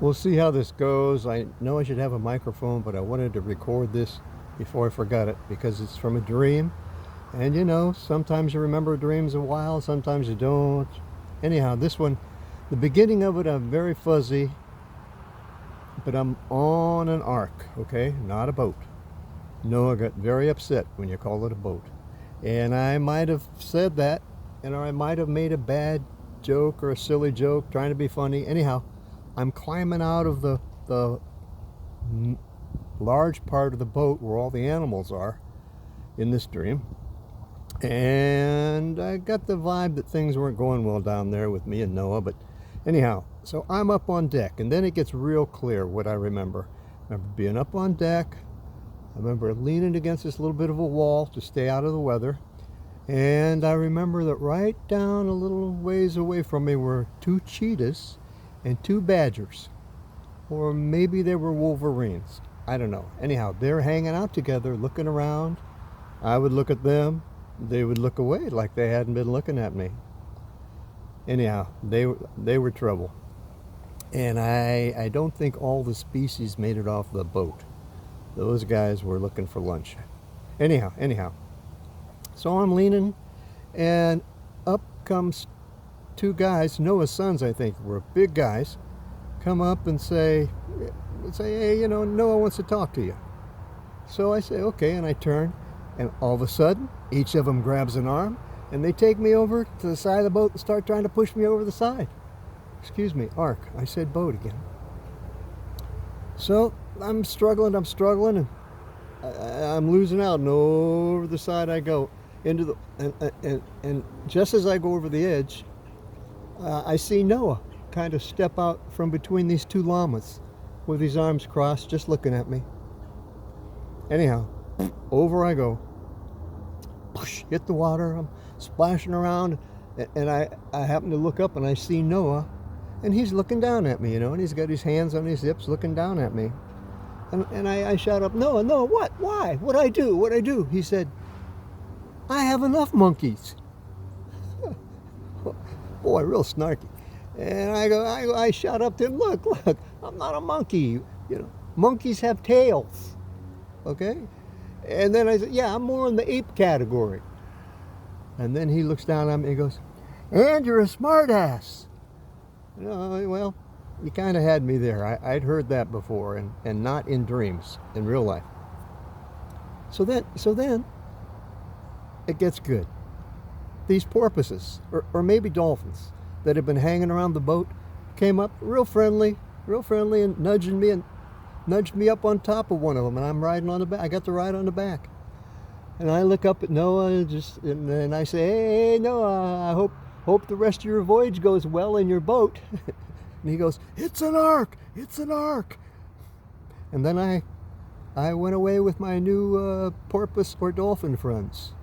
We'll see how this goes. I know I should have a microphone, but I wanted to record this before I forgot it because it's from a dream. And you know, sometimes you remember dreams a while, sometimes you don't. Anyhow, this one, the beginning of it, I'm very fuzzy, but I'm on an ark, okay? Not a boat. Noah got very upset when you called it a boat. And I might have said that, and I might have made a bad joke or a silly joke trying to be funny. Anyhow, I'm climbing out of the large part of the boat where all the animals are in this dream. And I got the vibe that things weren't going well down there with me and Noah. But anyhow, so I'm up on deck, and then it gets real clear what I remember. I remember being up on deck. I remember leaning against this little bit of a wall to stay out of the weather. And I remember that right down a little ways away from me were two cheetahs and two badgers. Or maybe they were wolverines. I don't know. Anyhow, they're hanging out together, looking around. I would look at them. They would look away like they hadn't been looking at me. Anyhow, they were trouble. And I don't think all the species made it off the boat. Those guys were looking for lunch. Anyhow. So I'm leaning, and up comes two guys, Noah's sons, I think, were big guys, come up and say, hey, you know, Noah wants to talk to you. So I say, okay, and I turn, and all of a sudden, each of them grabs an arm, and they take me over to the side of the boat and start trying to push me over the side. Excuse me, ark. I said boat again. So I'm struggling, and I'm losing out, and over the side I go into the, and just as I go over the edge, I see Noah kind of step out from between these two llamas with his arms crossed, just looking at me. Anyhow, over I go. Hit the water, I'm splashing around, and I happen to look up and I see Noah, and he's looking down at me, you know, and he's got his hands on his hips looking down at me. And I shout up, Noah, what? Why? What'd I do? He said, I have enough monkeys. Boy, real snarky. And I shout up to him, look, I'm not a monkey. You know, monkeys have tails. Okay? And then I said, yeah, I'm more in the ape category. And then he looks down at me and goes, and you're a smart ass. You know, well, you kind of had me there. I'd heard that before, and not in dreams, in real life. So then it gets good. These porpoises, or maybe dolphins, that had been hanging around the boat, came up real friendly, and nudged me up on top of one of them, and I'm riding on the back. I got to ride on the back. And I look up at Noah, and I say, hey, Noah, I hope the rest of your voyage goes well in your boat. And he goes, it's an ark. And then I went away with my new porpoise or dolphin friends.